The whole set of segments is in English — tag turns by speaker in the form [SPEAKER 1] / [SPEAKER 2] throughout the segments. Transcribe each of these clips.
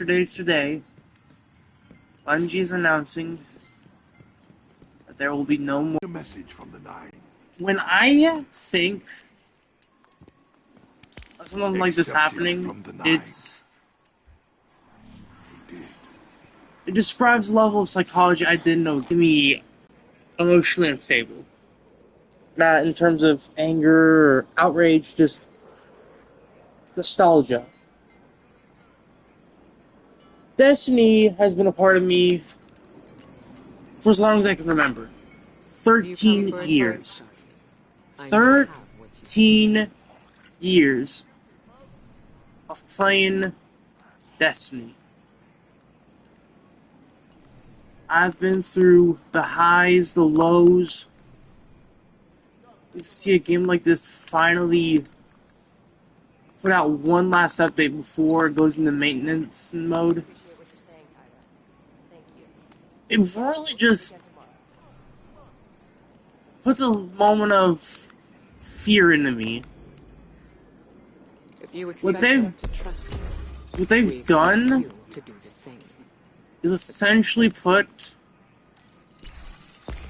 [SPEAKER 1] Today, Bungie is announcing that there will be no more.
[SPEAKER 2] A message from the Nine.
[SPEAKER 1] When I think of something like this happening, it describes a level of psychology I didn't know to me emotionally unstable. Not in terms of anger or outrage, just nostalgia. Destiny has been a part of me for as long as I can remember. 13 years. 13 years of playing Destiny. I've been through the highs, the lows. To see a game like this finally put out one last update before it goes into maintenance mode. It really just puts a moment of fear into me. What they've done is essentially put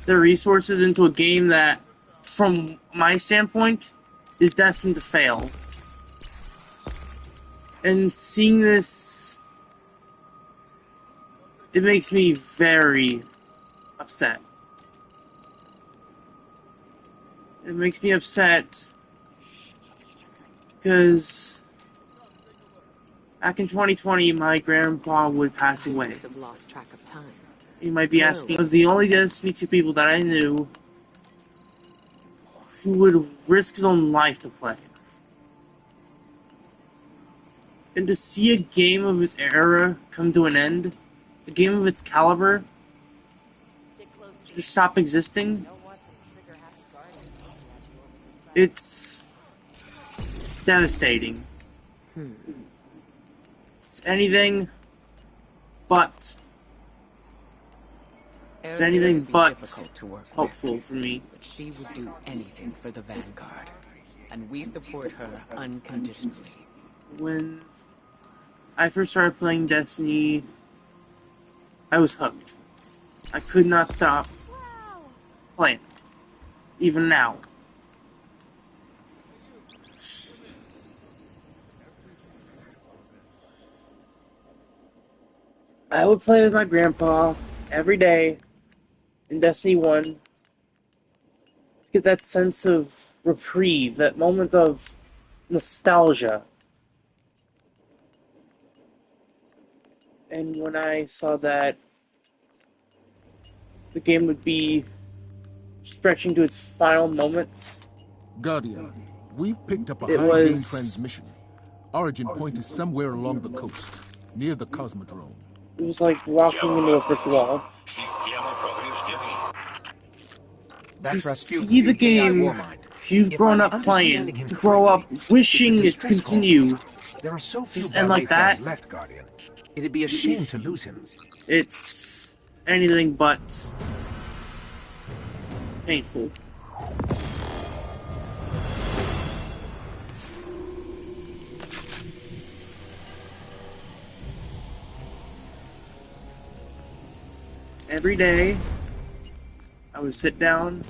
[SPEAKER 1] their resources into a game that, from my standpoint, is destined to fail. And seeing this, it makes me very upset. It makes me upset because back in 2020, my grandpa would pass away. You might be asking, of the only Destiny 2 people that I knew who would risk his own life to play. And to see a game of its era come to an end, a game of its caliber, to stop existing, it's devastating. It's anything but hopeful for me.
[SPEAKER 3] But she would do anything for the Vanguard, and we support her unconditionally.
[SPEAKER 1] When I first started playing Destiny, I was hooked. I could not stop playing, even now. I would play with my grandpa every day in Destiny 1 to get that sense of reprieve, that moment of nostalgia. And when I saw that the game would be stretching to its final moments,
[SPEAKER 4] Guardian, we've picked up a high-gain transmission. Origin point is somewhere along the coast, near the Cosmodrome.
[SPEAKER 1] It was like walking into a brick wall. To see the game you've grown up playing, to grow up wishing it to continue,
[SPEAKER 5] there are so few
[SPEAKER 1] and like that,
[SPEAKER 5] left, Guardian. It'd be a shame to lose him.
[SPEAKER 1] It's anything but painful. Every day, I would sit down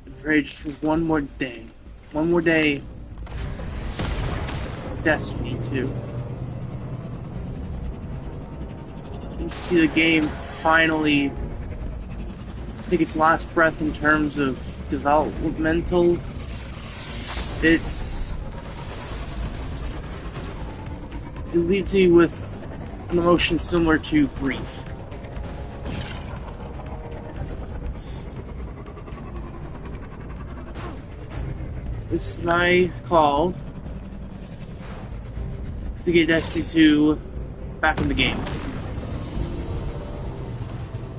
[SPEAKER 1] and pray just for one more day. One more day to Destiny 2. And to see the game finally take its last breath in terms of developmental. It leaves me with an emotion similar to grief. This is my call to get Destiny 2 back in the game.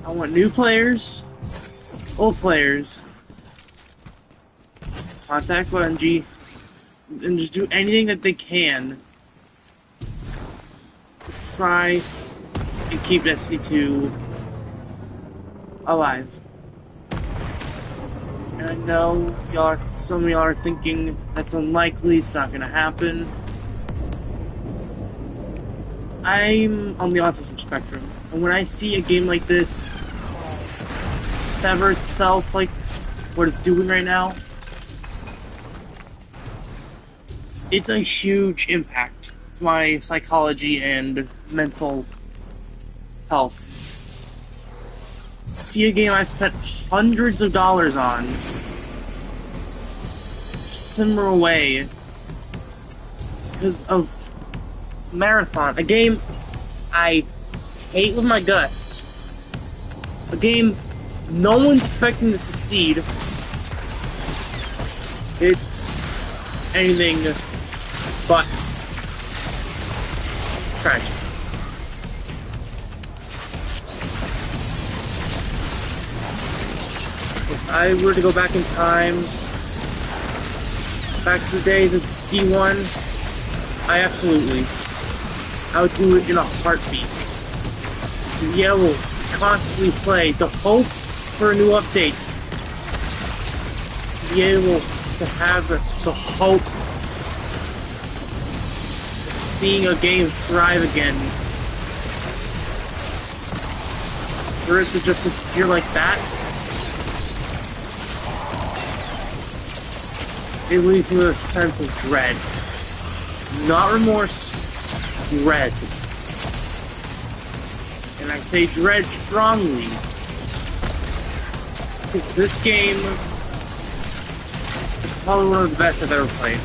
[SPEAKER 1] I want new players, old players, contact Bungie, and just do anything that they can to try and keep Destiny 2 alive. And I know some of y'all are thinking that's unlikely, it's not gonna happen. I'm on the autism spectrum, and when I see a game like this sever itself like what it's doing right now, it's a huge impact to my psychology and mental health. See a game I spent hundreds of dollars on simmer away because of Marathon, a game I hate with my guts, a game no one's expecting to succeed. It's anything but tragic. If I were to go back in time, back to the days of D1, I would do it in a heartbeat. To be able to constantly play, to hope for a new update, to be able to have the hope of seeing a game thrive again. For it to just disappear like that, it leaves me with a sense of dread. Not remorse, dread. And I say dread strongly, because this game is probably one of the best I've ever played.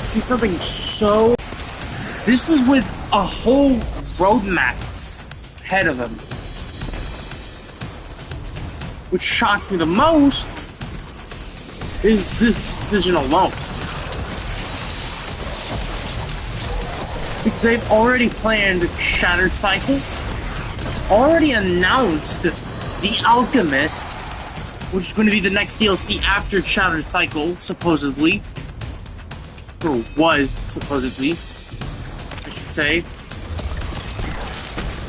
[SPEAKER 1] See something so... This is with a whole roadmap ahead of him. Which shocks me the most is this decision alone. Because they've already planned Shattered Cycle, already announced The Alchemist, which is going to be the next DLC after Shattered Cycle, supposedly. Or was, supposedly, I should say.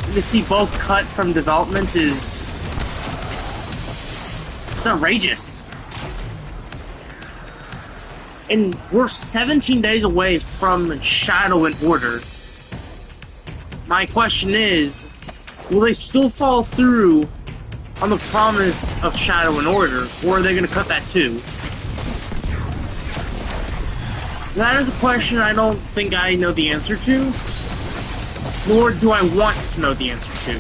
[SPEAKER 1] And to see both cut from development is... it's outrageous. And we're 17 days away from Shadow and Order. My question is, will they still follow through on the promise of Shadow and Order, or are they going to cut that too? That is a question I don't think I know the answer to, nor do I want to know the answer to.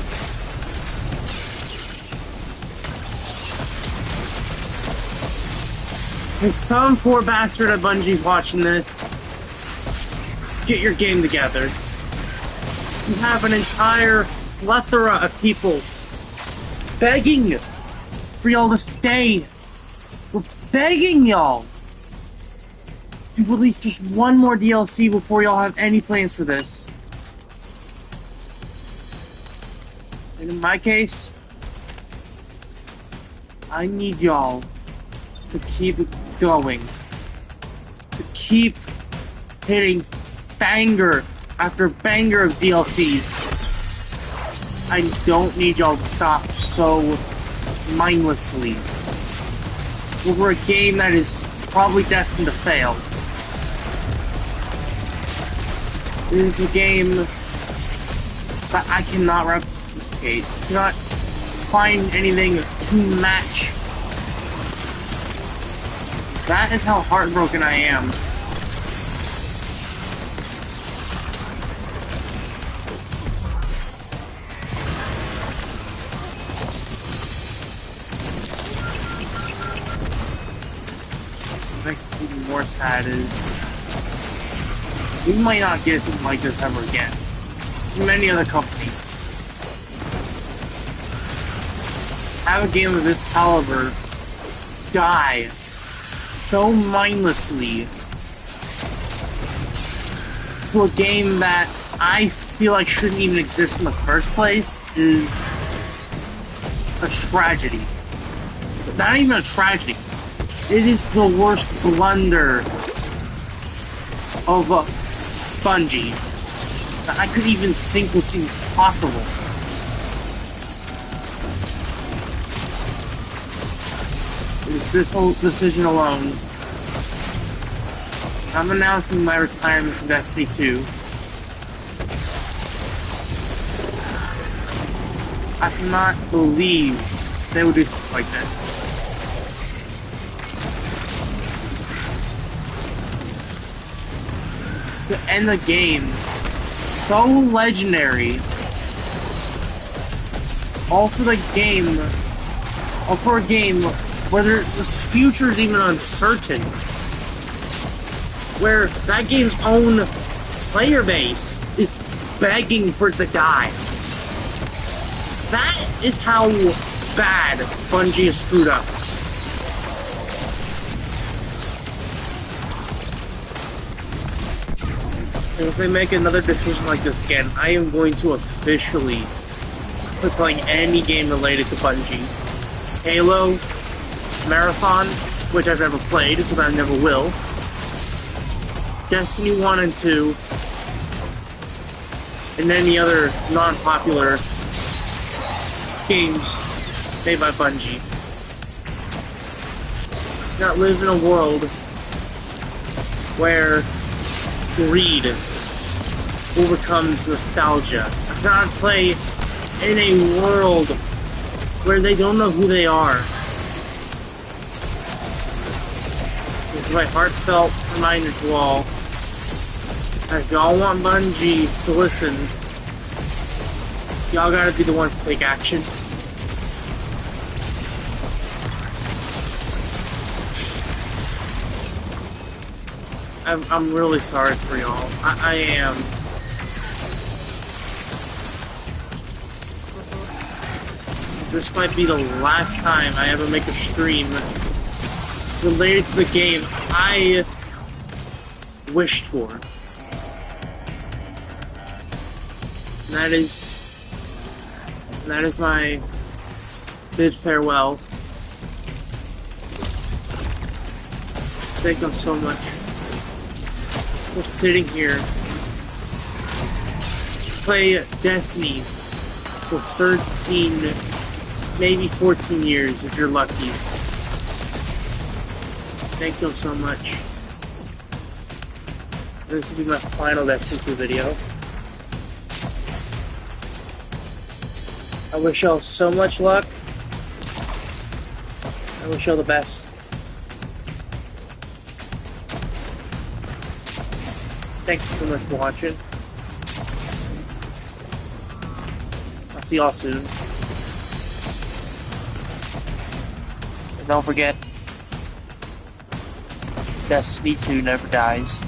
[SPEAKER 1] If some poor bastard at Bungie's watching this, get your game together. You have an entire plethora of people begging for y'all to stay. We're begging y'all to release just one more DLC before y'all have any plans for this. And in my case, I need y'all to keep going. To keep hitting banger after banger of DLCs. I don't need y'all to stop so mindlessly over a game that is probably destined to fail. It is a game that I cannot replicate. I cannot find anything to match. That is how heartbroken I am. What makes it even more sad is we might not get something like this ever again. From any other company. Have a game of this caliber die so mindlessly to a game that I feel like shouldn't even exist in the first place is a tragedy. But not even a tragedy. It is the worst blunder of Bungie that I could even think was even possible. It is this whole decision alone I'm announcing my retirement from Destiny 2. I cannot believe they would do something like this. To end the game so legendary. All for the game. All for a game where the future is even uncertain. Where that game's own player base is begging for it to die. That is how bad Bungie is screwed up. And if they make another decision like this again, I am going to officially quit playing any game related to Bungie. Halo, Marathon, which I've never played because I never will. Destiny 1 and 2, and any other non-popular games made by Bungie. Not live in a world where greed overcomes nostalgia. I cannot play in a world where they don't know who they are. It's my heartfelt reminder to all. If y'all want Bungie to listen, y'all gotta be the ones to take action. I'm really sorry for y'all. I am. This might be the last time I ever make a stream related to the game I wished for. And that is my bid farewell. Thank you so much for sitting here to play Destiny for 13, maybe 14 years if you're lucky. Thank you so much. This will be my final Destiny 2 video. I wish y'all so much luck. I wish y'all the best. Thank you so much for watching. I'll see y'all soon. And don't forget, Destiny 2 never dies.